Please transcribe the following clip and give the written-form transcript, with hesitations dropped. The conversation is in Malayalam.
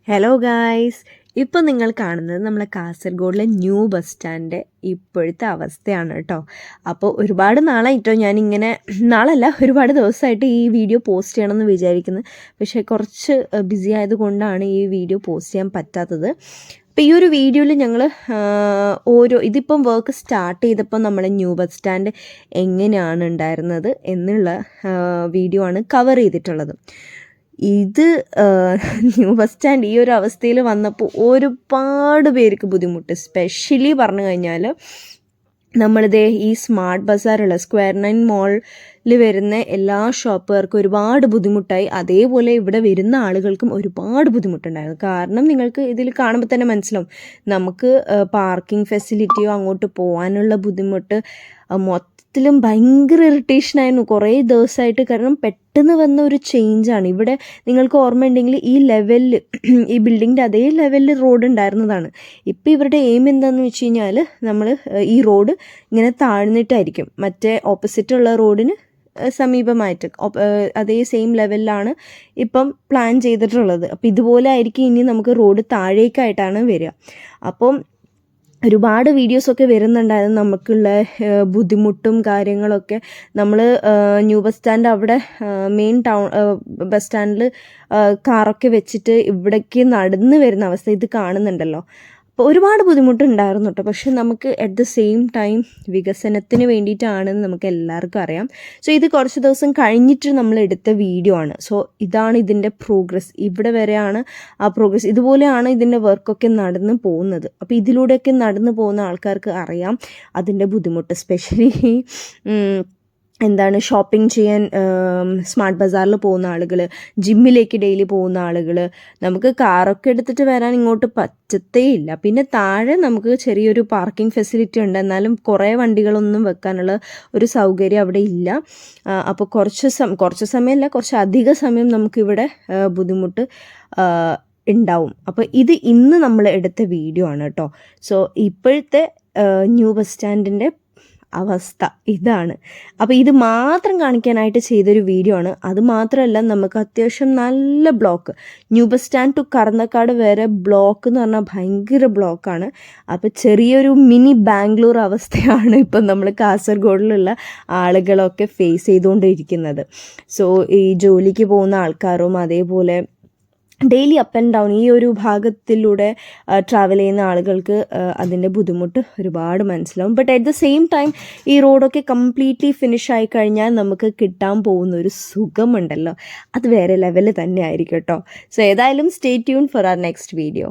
ഹലോ ഗായ്സ്, ഇപ്പം നിങ്ങൾ കാണുന്നത് നമ്മളെ കാസർഗോഡിലെ ന്യൂ ബസ് സ്റ്റാൻഡ് ഇപ്പോഴത്തെ അവസ്ഥയാണ് കേട്ടോ. അപ്പോൾ ഒരുപാട് നാളായിട്ടോ ഞാനിങ്ങനെ, നാളല്ല ഒരുപാട് ദിവസമായിട്ട് ഈ വീഡിയോ പോസ്റ്റ് ചെയ്യണമെന്ന് വിചാരിക്കുന്നത്. പക്ഷേ കുറച്ച് ബിസി ആയതുകൊണ്ടാണ് ഈ വീഡിയോ പോസ്റ്റ് ചെയ്യാൻ പറ്റാത്തത്. അപ്പോൾ ഈ ഒരു വീഡിയോയിൽ ഞങ്ങൾ ഇതിപ്പം വർക്ക് സ്റ്റാർട്ട് ചെയ്തപ്പോൾ നമ്മളെ ന്യൂ ബസ് സ്റ്റാൻഡ് എങ്ങനെയാണ് ഉണ്ടായിരുന്നത് എന്നുള്ള വീഡിയോ ആണ് കവർ ചെയ്തിട്ടുള്ളത്. ഇത് ന്യൂ ബസ് സ്റ്റാൻഡ് ഈ ഒരു അവസ്ഥയിൽ വന്നപ്പോൾ ഒരുപാട് പേർക്ക് ബുദ്ധിമുട്ട്. സ്പെഷ്യലി പറഞ്ഞു കഴിഞ്ഞാൽ നമ്മളിതേ ഈ സ്മാർട്ട് ബസാറുള്ള സ്ക്വയർ 9 മോളിൽ വരുന്ന എല്ലാ ഷോപ്പുകാർക്കും ഒരുപാട് ബുദ്ധിമുട്ടായി. അതേപോലെ ഇവിടെ വരുന്ന ആളുകൾക്കും ഒരുപാട് ബുദ്ധിമുട്ടുണ്ടായിരുന്നു. കാരണം നിങ്ങൾക്ക് ഇതിൽ കാണുമ്പോൾ തന്നെ മനസ്സിലാവും, നമുക്ക് പാർക്കിംഗ് ഫെസിലിറ്റിയോ അങ്ങോട്ട് പോകാനുള്ള ബുദ്ധിമുട്ട് മൊത്തത്തിലും ഭയങ്കര ഇറിറ്റേഷനായിരുന്നു കുറേ ദിവസമായിട്ട്. കാരണം പെട്ടെന്ന് വന്ന ഒരു ചേഞ്ചാണ്. ഇവിടെ നിങ്ങൾക്ക് ഓർമ്മയുണ്ടെങ്കിൽ ഈ ലെവലിൽ, ഈ ബിൽഡിങ്ങിൻ്റെ അതേ ലെവലിൽ റോഡ് ഉണ്ടായിരുന്നതാണ്. ഇപ്പോൾ ഇവരുടെ എയിം എന്താണെന്ന് വെച്ച് കഴിഞ്ഞാൽ നമ്മൾ ഈ റോഡ് ഇങ്ങനെ താഴ്ന്നിട്ടായിരിക്കും, മറ്റേ ഓപ്പോസിറ്റുള്ള റോഡിന് സമീപമായിട്ട് അതേ സെയിം ലെവലിലാണ് ഇപ്പം പ്ലാൻ ചെയ്തിട്ടുള്ളത്. അപ്പോൾ ഇതുപോലെ ആയിരിക്കും ഇനി നമുക്ക് റോഡ് താഴേക്കായിട്ടാണ് വരിക. അപ്പം ഒരുപാട് വീഡിയോസൊക്കെ വരുന്നുണ്ടായിരുന്നു നമുക്കുള്ള ബുദ്ധിമുട്ടും കാര്യങ്ങളൊക്കെ. നമ്മൾ ന്യൂ ബസ് സ്റ്റാൻഡ് അവിടെ മെയിൻ ബസ് സ്റ്റാൻഡിൽ കാറൊക്കെ വെച്ചിട്ട് ഇവിടേക്ക് നടന്ന് വരുന്ന അവസ്ഥ ഇത് കാണുന്നുണ്ടല്ലോ. അപ്പോൾ ഒരുപാട് ബുദ്ധിമുട്ടുണ്ടായിരുന്നു കേട്ടോ. പക്ഷെ നമുക്ക് അറ്റ് ദ സെയിം ടൈം വികസനത്തിന് വേണ്ടിയിട്ടാണെന്ന് നമുക്ക് എല്ലാവർക്കും അറിയാം. സോ ഇത് കുറച്ച് ദിവസം കഴിഞ്ഞിട്ട് നമ്മൾ എടുത്ത വീഡിയോ ആണ്. സോ ഇതാണ് ഇതിൻ്റെ പ്രോഗ്രസ്. ഇവിടെ വരെയാണ് ആ പ്രോഗ്രസ്. ഇതുപോലെയാണ് ഇതിൻ്റെ വർക്കൊക്കെ നടന്ന് പോകുന്നത്. അപ്പോൾ ഇതിലൂടെയൊക്കെ നടന്ന് പോകുന്ന ആൾക്കാർക്ക് അറിയാം അതിൻ്റെ ബുദ്ധിമുട്ട്. സ്പെഷ്യലി ഷോപ്പിംഗ് ചെയ്യാൻ സ്മാർട്ട് ബസാറിൽ പോകുന്ന ആളുകൾ, ജിമ്മിലേക്ക് ഡെയിലി പോകുന്ന ആളുകൾ, നമുക്ക് കാറൊക്കെ എടുത്തിട്ട് വരാൻ ഇങ്ങോട്ട് പറ്റത്തേയില്ല. പിന്നെ താഴെ നമുക്ക് ചെറിയൊരു പാർക്കിംഗ് ഫെസിലിറ്റി ഉണ്ട്, എന്നാലും കുറേ വണ്ടികളൊന്നും വെക്കാനുള്ള ഒരു സൗകര്യം അവിടെ ഇല്ല. അപ്പോൾ കുറച്ച് സമയമല്ല, കുറച്ച് അധിക സമയം നമുക്കിവിടെ ബുദ്ധിമുട്ട് ഉണ്ടാവും. അപ്പോൾ ഇത് ഇന്ന് നമ്മൾ എടുത്ത വീഡിയോ ആണ് കേട്ടോ. സോ ഇപ്പോഴത്തെ ന്യൂ ബസ് സ്റ്റാൻഡിൻ്റെ അവസ്ഥ ഇതാണ്. അപ്പോൾ ഇത് മാത്രം കാണിക്കാനായിട്ട് ചെയ്തൊരു വീഡിയോ ആണ്. അത് മാത്രമല്ല, നമുക്ക് അത്യാവശ്യം നല്ല block, new bus stand to കറന്നക്കാട് വരെ ബ്ലോക്ക് എന്ന് പറഞ്ഞാൽ ഭയങ്കര ബ്ലോക്കാണ്. അപ്പോൾ ചെറിയൊരു മിനി ബാംഗ്ലൂർ അവസ്ഥയാണ് ഇപ്പം നമ്മൾ കാസർഗോഡിലുള്ള ആളുകളൊക്കെ ഫേസ് ചെയ്തുകൊണ്ടിരിക്കുന്നത്. സോ ഈ ജോലിക്ക് പോകുന്ന ആൾക്കാരും അതേപോലെ ഡെയിലി അപ്പ് ആൻഡ് ഡൗൺ ഈ ഒരു ഭാഗത്തിലൂടെ ട്രാവൽ ചെയ്യുന്ന ആളുകൾക്ക് അതിൻ്റെ ബുദ്ധിമുട്ട് ഒരുപാട് മനസ്സിലാവും. But at the same time ഈ റോഡൊക്കെ കംപ്ലീറ്റ്ലി ഫിനിഷ് ആയി കഴിഞ്ഞാൽ നമുക്ക് കിട്ടാൻ പോകുന്ന ഒരു സുഖമുണ്ടല്ലോ, അത് വേറെ ലെവലിൽ തന്നെ ആയിരിക്കും കേട്ടോ. സോ ഏതായാലും stay tune for our next video.